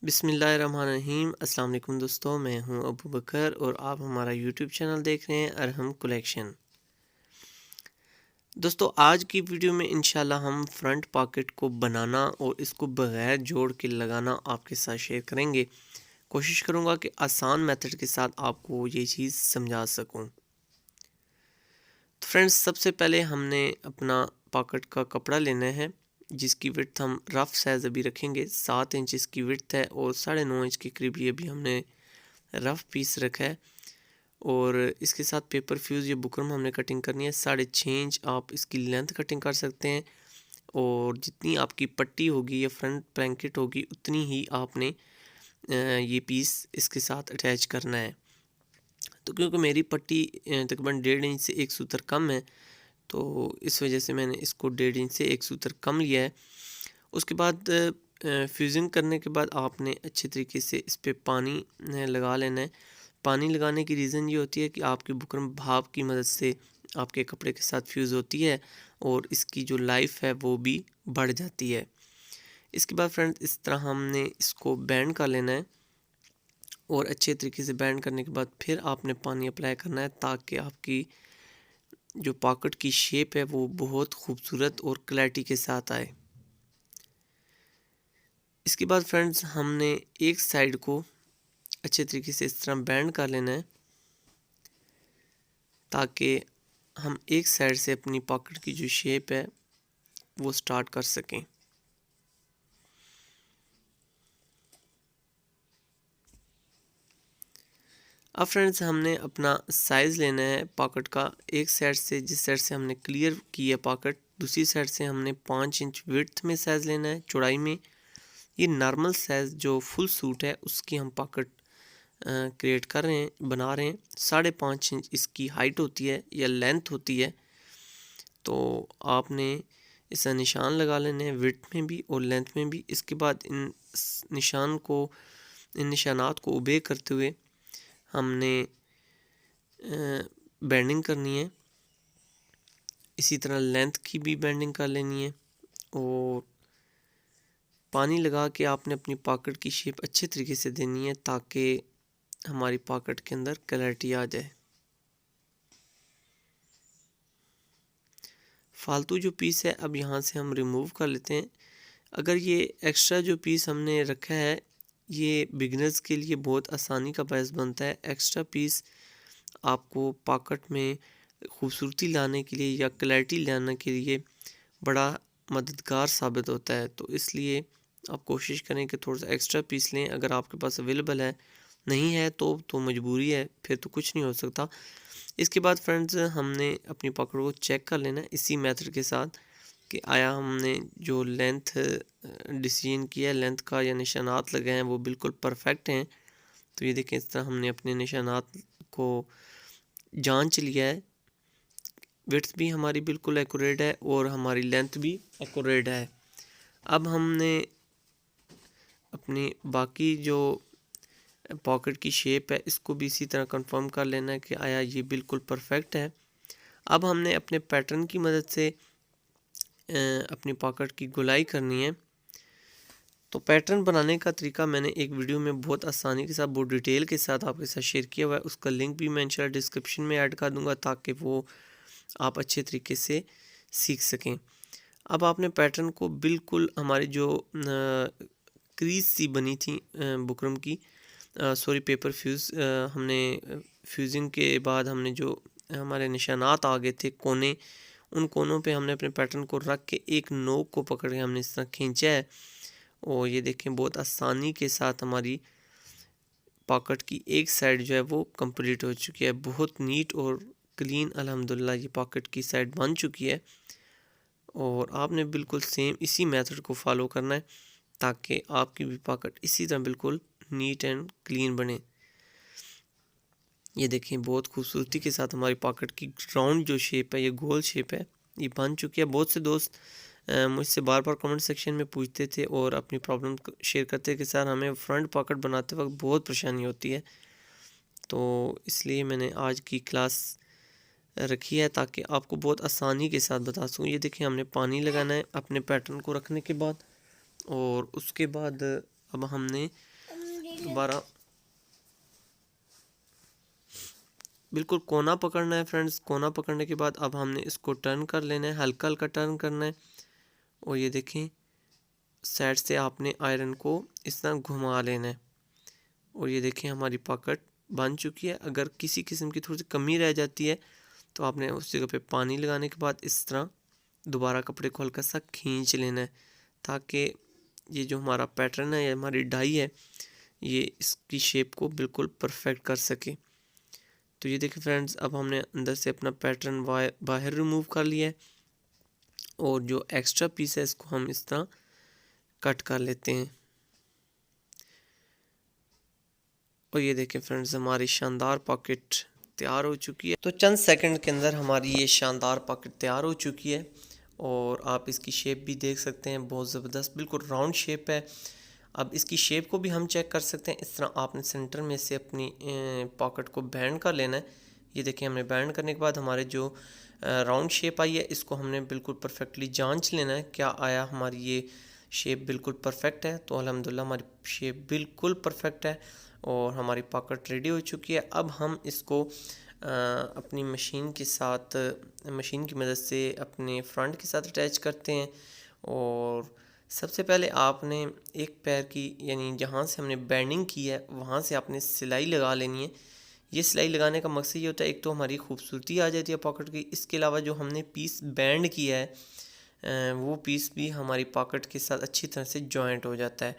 बिस्मिल्लाहिर्रहमानिर्रहीम। अस्सलाम वालेकुम दोस्तों, मैं हूं अबू बकर और आप हमारा यूट्यूब चैनल देख रहे हैं अरहम कलेक्शन। दोस्तों, आज की वीडियो में इंशाल्लाह हम फ्रंट पॉकेट को बनाना और इसको बगैर जोड़ के लगाना आपके साथ शेयर करेंगे। कोशिश करूंगा कि आसान मेथड के साथ आपको ये चीज़ समझा सकूं। तो फ्रेंड्स, सबसे पहले हमने अपना पॉकेट का कपड़ा लेना है जिसकी विड्थ हम रफ़ साइज़ अभी रखेंगे। 7 इंच इसकी विड्थ है और 9.5 इंच के करीब ये भी हमने रफ़ पीस रखा है। और इसके साथ पेपर फ्यूज़ या बुकरम हमने कटिंग करनी है। 6.5 इंच आप इसकी लेंथ कटिंग कर सकते हैं और जितनी आपकी पट्टी होगी या फ्रंट ब्लैंकेट होगी उतनी ही आपने ये पीस इसके साथ अटैच करना है। तो क्योंकि मेरी पट्टी तकरीबन 1.5 इंच से 1 सूतर कम है, तो इस वजह से मैंने इसको 1.5 इंच से 1 सूतर कम लिया है। उसके बाद फ्यूज़िंग करने के बाद आपने अच्छे तरीके से इस पे पानी लगा लेना है। पानी लगाने की रीज़न ये होती है कि आपकी बुकरम भाप की मदद से आपके कपड़े के साथ फ्यूज़ होती है और इसकी जो लाइफ है वो भी बढ़ जाती है। इसके बाद फ्रेंड, इस तरह हमने इसको बैंड कर लेना है और अच्छे तरीके से बैंड करने के बाद फिर आपने पानी अप्लाई करना है ताकि आपकी जो पॉकेट की शेप है वो बहुत खूबसूरत और क्लैरिटी के साथ आए। इसके बाद फ्रेंड्स, हमने एक साइड को अच्छे तरीके से इस तरह बैंड कर लेना है ताकि हम एक साइड से अपनी पॉकेट की जो शेप है वो स्टार्ट कर सकें। अब फ्रेंड्स, हमने अपना साइज़ लेना है पॉकेट का। एक साइड से, जिस साइड से हमने क्लियर की है पॉकेट, दूसरी साइड से हमने 5 इंच विड्थ में साइज़ लेना है, चौड़ाई में। ये नॉर्मल साइज़ जो फुल सूट है उसकी हम पॉकेट क्रिएट कर रहे हैं, बना रहे हैं। 5.5 इंच इसकी हाइट होती है या लेंथ होती है। तो आपने इसका निशान लगा लेने हैं विड्थ में भी और लेंथ में भी। इसके बाद इन निशानात को ओबे करते हुए हमने बेंडिंग करनी है। इसी तरह लेंथ की भी बेंडिंग कर लेनी है और पानी लगा के आपने अपनी पॉकेट की शेप अच्छे तरीके से देनी है ताकि हमारी पॉकेट के अंदर क्लैरिटी आ जाए। फालतू जो पीस है अब यहाँ से हम रिमूव कर लेते हैं। अगर ये एक्स्ट्रा जो पीस हमने रखा है ये बिगनर्स के लिए बहुत आसानी का बायस बनता है। एक्स्ट्रा पीस आपको पॉकेट में खूबसूरती लाने के लिए या क्लैरिटी लाने के लिए बड़ा मददगार साबित होता है। तो इसलिए आप कोशिश करें कि थोड़ा सा एक्स्ट्रा पीस लें। अगर आपके पास अवेलेबल है, नहीं है तो मजबूरी है, फिर तो कुछ नहीं हो सकता। इसके बाद फ्रेंड्स, हमने अपनी पॉकेट को चेक कर लेना है इसी मेथड के साथ कि आया हमने जो लेंथ डिसीजन किया है, लेंथ का या निशानात लगे हैं वो बिल्कुल परफेक्ट हैं। तो ये देखें, इस तरह हमने अपने निशानात को जांच लिया है। विड्थ भी हमारी बिल्कुल एक्यूरेट है और हमारी लेंथ भी एक्यूरेट है। अब हमने अपनी बाकी जो पॉकेट की शेप है इसको भी इसी तरह कंफर्म कर लेना है कि आया ये बिल्कुल परफेक्ट है। अब हमने अपने पैटर्न की मदद से अपनी पॉकेट की गोलाई करनी है। तो पैटर्न बनाने का तरीका मैंने एक वीडियो में बहुत आसानी के साथ, बहुत डिटेल के साथ आपके साथ शेयर किया हुआ है। उसका लिंक भी मैं इंशाल्लाह डिस्क्रिप्शन में ऐड कर दूंगा ताकि वो आप अच्छे तरीके से सीख सकें। अब आपने पैटर्न को बिल्कुल हमारी जो क्रीज सी बनी थी बुकरम की, सॉरी पेपर फ्यूज़, हमने फ्यूजिंग के बाद हमने जो हमारे निशानात आ गए थे कोने, उन कोनों पे हमने अपने पैटर्न को रख के एक नोक को पकड़ के हमने इस तरह खींचा है और ये देखें बहुत आसानी के साथ हमारी पॉकेट की एक साइड जो है वो कंप्लीट हो चुकी है। बहुत नीट और क्लीन अल्हम्दुलिल्लाह ये पॉकेट की साइड बन चुकी है और आपने बिल्कुल सेम इसी मेथड को फॉलो करना है ताकि आपकी भी पॉकेट इसी तरह बिल्कुल नीट एंड क्लीन बने। ये देखें बहुत खूबसूरती के साथ हमारी पॉकेट की राउंड जो शेप है, ये गोल शेप है, ये बन चुकी है। बहुत से दोस्त मुझसे बार बार कमेंट सेक्शन में पूछते थे और अपनी प्रॉब्लम शेयर करते कि सर हमें फ्रंट पॉकेट बनाते वक्त बहुत परेशानी होती है। तो इसलिए मैंने आज की क्लास रखी है ताकि आपको बहुत आसानी के साथ बता सकूँ। ये देखें, हमने पानी लगाना है अपने पैटर्न को रखने के बाद और उसके बाद अब हमने दोबारा बिल्कुल कोना पकड़ना है फ्रेंड्स। कोना पकड़ने के बाद अब हमने इसको टर्न कर लेना है, हल्का हल्का टर्न करना है। और ये देखें साइड से आपने आयरन को इस तरह घुमा लेना है। और ये देखें हमारी पॉकेट बन चुकी है। अगर किसी किस्म की थोड़ी सी कमी रह जाती है तो आपने उस जगह पे पानी लगाने के बाद इस तरह दोबारा कपड़े को हल्का सा खींच लेना है, ताकि ये जो हमारा पैटर्न है या हमारी डाई है ये इसकी शेप को बिल्कुल परफेक्ट कर सके। तो ये देखिए फ्रेंड्स, अब हमने अंदर से अपना पैटर्न बाहर रिमूव कर लिया है और जो एक्स्ट्रा पीस है इसको हम इस तरह कट कर लेते हैं। और ये देखें फ्रेंड्स, हमारी शानदार पॉकेट तैयार हो चुकी है। तो चंद सेकंड के अंदर हमारी ये शानदार पॉकेट तैयार हो चुकी है। और आप इसकी शेप भी देख सकते हैं, बहुत ज़बरदस्त बिल्कुल राउंड शेप है। अब इसकी शेप को भी हम चेक कर सकते हैं। इस तरह आपने सेंटर में से अपनी पॉकेट को बैंड कर लेना है। ये देखिए हमने बैंड करने के बाद हमारे जो राउंड शेप आई है इसको हमने बिल्कुल परफेक्टली जांच लेना है, क्या आया हमारी ये शेप बिल्कुल परफेक्ट है। तो अल्हम्दुलिल्लाह हमारी शेप बिल्कुल परफेक्ट है और हमारी पॉकेट रेडी हो चुकी है। अब हम इसको अपनी मशीन के साथ, मशीन की मदद से अपने फ्रंट के साथ अटैच करते हैं। और सबसे पहले आपने एक पैर की यानी जहाँ से हमने बैंडिंग की है वहाँ से आपने सिलाई लगा लेनी है। ये सिलाई लगाने का मकसद ये होता है, एक तो हमारी खूबसूरती आ जाती है पॉकेट की, इसके अलावा जो हमने पीस बैंड किया है वो पीस भी हमारी पॉकेट के साथ अच्छी तरह से जॉइंट हो जाता है।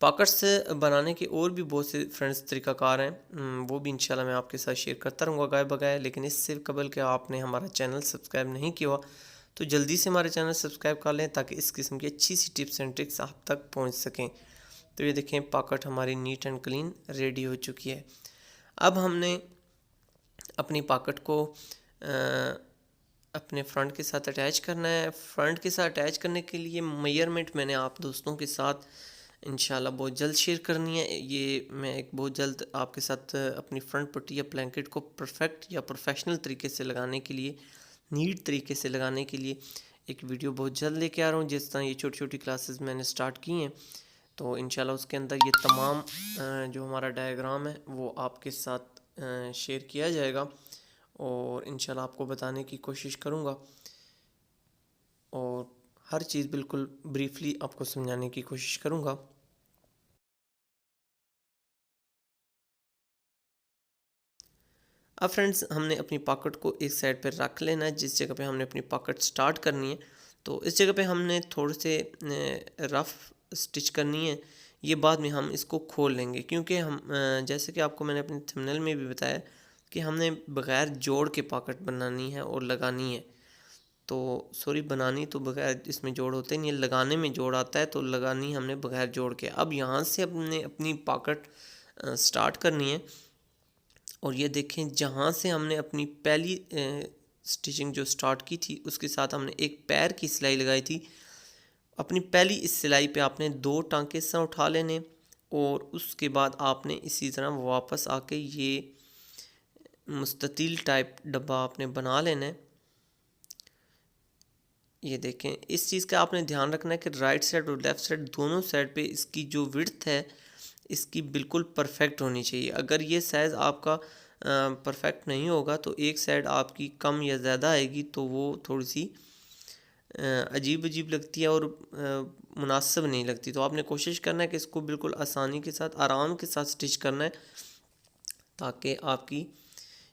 पॉकेट्स बनाने के और भी बहुत से फ्रेंड्स तरीक़ाकार हैं, वो भी इंशाल्लाह मैं आपके साथ शेयर करता रहूँगा गाय बगाए। लेकिन इससे कबल कि आपने हमारा चैनल सब्सक्राइब नहीं किया हुआ तो जल्दी से हमारे चैनल सब्सक्राइब कर लें, ताकि इस किस्म की अच्छी सी टिप्स एंड ट्रिक्स आप तक पहुँच सकें। तो ये देखें पॉकेट हमारी नीट एंड क्लीन रेडी हो चुकी है। अब हमने अपनी पॉकेट को अपने फ्रंट के साथ अटैच करना है। फ्रंट के साथ अटैच करने के लिए मेजरमेंट मैंने आप दोस्तों के साथ इंशाल्लाह बहुत जल्द शेयर करनी है। ये मैं एक बहुत जल्द आपके साथ अपनी फ्रंट पट्टी या ब्लैंकेट को परफेक्ट या प्रोफेशनल तरीके से लगाने के लिए, नीट तरीके से लगाने के लिए एक वीडियो बहुत जल्द लेके आ रहा हूँ। जिस तरह ये छोटी छोटी क्लासेस मैंने स्टार्ट की हैं तो इंशाल्लाह उसके अंदर ये तमाम जो हमारा डायग्राम है वो आपके साथ शेयर किया जाएगा और इंशाल्लाह आपको बताने की कोशिश करूँगा और हर चीज़ बिल्कुल ब्रीफली आपको समझाने की कोशिश करूँगा। अब फ्रेंड्स हमने अपनी पॉकेट को एक साइड पर रख लेना है, जिस जगह पे हमने अपनी पॉकेट स्टार्ट करनी है। तो इस जगह पे हमने थोड़े से रफ़ स्टिच करनी है। ये बाद में हम इसको खोल लेंगे, क्योंकि हम जैसे कि आपको मैंने अपने थंबनेल में भी बताया कि हमने बग़ैर जोड़ के पॉकेट बनानी है और लगानी है। तो सॉरी, बनानी तो बग़ैर इसमें जोड़ होते नहीं है, लगाने में जोड़ आता है, तो लगानी हमने बग़ैर जोड़ के। अब यहाँ से हमने अपनी पॉकेट स्टार्ट करनी है। और ये देखें जहाँ से हमने अपनी पहली स्टिचिंग जो स्टार्ट की थी उसके साथ हमने एक पैर की सिलाई लगाई थी। अपनी पहली इस सिलाई पे आपने 2 टांके इस तरह उठा लेने और उसके बाद आपने इसी तरह वापस आके ये मुस्ततिल टाइप डब्बा आपने बना लेना है। ये देखें, इस चीज़ का आपने ध्यान रखना है कि राइट साइड और लेफ़्ट साइड दोनों साइड पे इसकी जो विड्थ है इसकी बिल्कुल परफेक्ट होनी चाहिए। अगर ये साइज़ आपका परफेक्ट नहीं होगा तो एक साइड आपकी कम या ज़्यादा आएगी तो वो थोड़ी सी अजीब अजीब लगती है और मुनासिब नहीं लगती। तो आपने कोशिश करना है कि इसको बिल्कुल आसानी के साथ, आराम के साथ स्टिच करना है, ताकि आपकी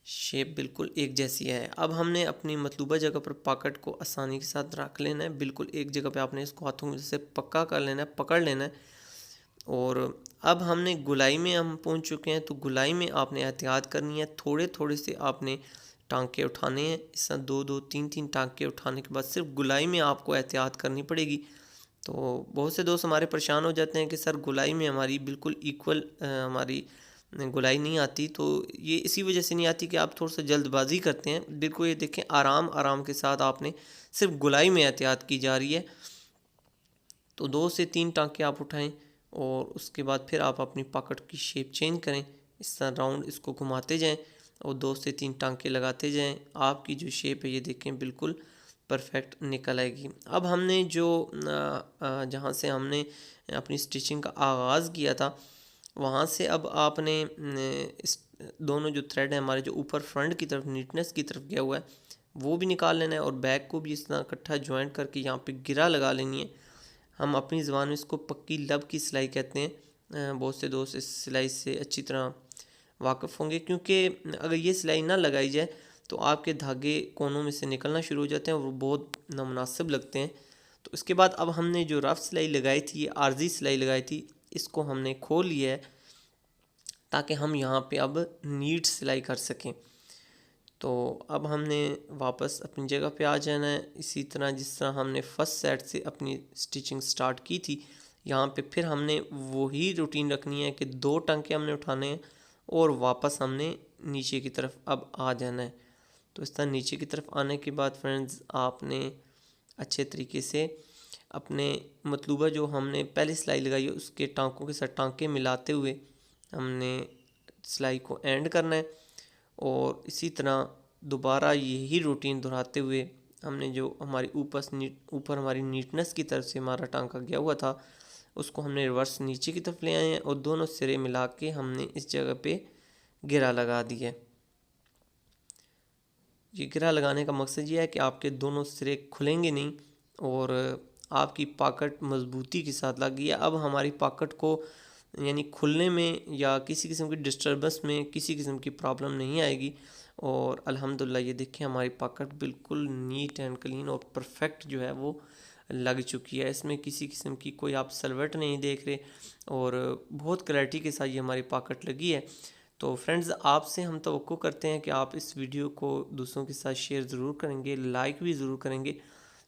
शेप बिल्कुल एक जैसी है। अब हमने अपनी मतलूबा जगह पर पॉकेट को आसानी के साथ रख लेना है। बिल्कुल एक जगह पे आपने इसको हाथों से पक्का कर लेना है, पकड़ लेना है। और अब हमने गुलाई में हम पहुंच चुके हैं। तो गुलाई में आपने एहतियात करनी है, थोड़े थोड़े से आपने टांके उठाने हैं। इस तरह 2-2 3-3 टांके उठाने के बाद सिर्फ गुलाई में आपको एहतियात करनी पड़ेगी। तो बहुत से दोस्त हमारे परेशान हो जाते हैं कि सर गुलाई में हमारी बिल्कुल इक्वल हमारी गुलाई नहीं आती। तो ये इसी वजह से नहीं आती कि आप थोड़ा सा जल्दबाजी करते हैं। बिल्कुल ये देखें, आराम आराम के साथ आपने सिर्फ गुलाई में एहतियात की जा रही है। तो 2 से 3 टांके आप उठाएं और उसके बाद फिर आप अपनी पॉकेट की शेप चेंज करें। इस तरह राउंड इसको घुमाते जाएं और 2 से 3 टांके लगाते जाएं। आपकी जो शेप है ये देखें बिल्कुल परफेक्ट निकल आएगी। अब हमने जो जहाँ से हमने अपनी स्टिचिंग का आगाज़ किया था वहाँ से अब आपने इस दोनों जो थ्रेड है हमारे जो ऊपर फ्रंट की तरफ नीटनेस की तरफ गया हुआ है वो भी निकाल लेना है और बैक को भी इस तरह इकट्ठा ज्वाइंट करके यहाँ पे गिरा लगा लेनी है। हम अपनी ज़बान में इसको पक्की लब की सिलाई कहते हैं। बहुत से दोस्त इस सिलाई से अच्छी तरह वाकिफ़ होंगे, क्योंकि अगर ये सिलाई ना लगाई जाए तो आपके धागे कोनों में से निकलना शुरू हो जाते हैं और वो बहुत नामुनासिब लगते हैं। तो इसके बाद अब हमने जो रफ़ सिलाई लगाई थी, ये आर्जी सिलाई लगाई थी, इसको हमने खोल लिया है ताकि हम यहाँ पे अब नीट सिलाई कर सकें। तो अब हमने वापस अपनी जगह पे आ जाना है। इसी तरह जिस तरह हमने फ़र्स्ट सेट से अपनी स्टिचिंग स्टार्ट की थी, यहाँ पे फिर हमने वही रूटीन रखनी है कि 2 टांके हमने उठाने हैं और वापस हमने नीचे की तरफ अब आ जाना है। तो इस तरह नीचे की तरफ आने के बाद फ्रेंड्स आपने अच्छे तरीके से अपने मतलूबा जो हमने पहले सिलाई लगाई है उसके टांकों के साथ टांके मिलाते हुए हमने सिलाई को एंड करना है और इसी तरह दोबारा यही रूटीन दोहराते हुए हमने जो हमारी ऊपर हमारी नीटनेस की तरफ से हमारा टांका गया हुआ था उसको हमने रिवर्स नीचे की तरफ ले आए हैं और दोनों सिरे मिला के हमने इस जगह पे गिरा लगा दिया है। ये गिरा लगाने का मकसद ये है कि आपके दोनों सिरे खुलेंगे नहीं और आपकी पॉकेट मजबूती के साथ लगी है। अब हमारी पॉकेट को यानी खुलने में या किसी किस्म की डिस्टर्बेंस में किसी किस्म की प्रॉब्लम नहीं आएगी। और अल्हम्दुलिल्लाह ये देखें हमारी पॉकेट बिल्कुल नीट एंड क्लीन और परफेक्ट जो है वो लग चुकी है। इसमें किसी किस्म की कोई आप सलवट नहीं देख रहे और बहुत क्लैरिटी के साथ ये हमारी पॉकेट लगी है। तो फ्रेंड्स आपसे हम तवक्को करते हैं कि आप इस वीडियो को दूसरों के साथ शेयर ज़रूर करेंगे, लाइक भी ज़रूर करेंगे,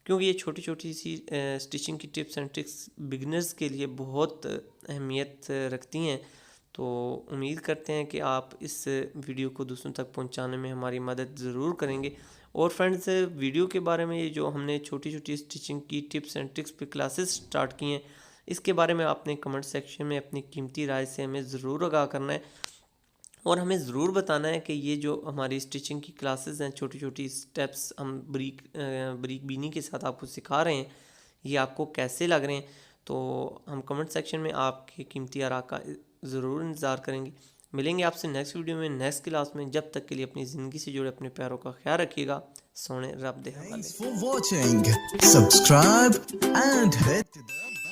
क्योंकि ये छोटी छोटी सी स्टिचिंग की टिप्स एंड ट्रिक्स बिगनर्स के लिए बहुत अहमियत रखती हैं। तो उम्मीद करते हैं कि आप इस वीडियो को दूसरों तक पहुंचाने में हमारी मदद ज़रूर करेंगे। और फ्रेंड्स वीडियो के बारे में ये जो हमने छोटी छोटी स्टिचिंग की टिप्स एंड ट्रिक्स पे क्लासेस स्टार्ट की हैं इसके बारे में आपने कमेंट सेक्शन में अपनी कीमती राय से हमें ज़रूर आगाह करना है और हमें ज़रूर बताना है कि ये जो हमारी स्टिचिंग की क्लासेस हैं, छोटी छोटी स्टेप्स हम ब्रीक बीनी के साथ आपको सिखा रहे हैं, ये आपको कैसे लग रहे हैं। तो हम कमेंट सेक्शन में आपके कीमती आरा का ज़रूर इंतज़ार करेंगे। मिलेंगे आपसे नेक्स्ट वीडियो में नेक्स्ट क्लास में। जब तक के लिए अपनी ज़िंदगी से जुड़े अपने प्यारों का ख्याल रखिएगा। सोने रब दे हवाले। Thanks for watching. Subscribe and hit the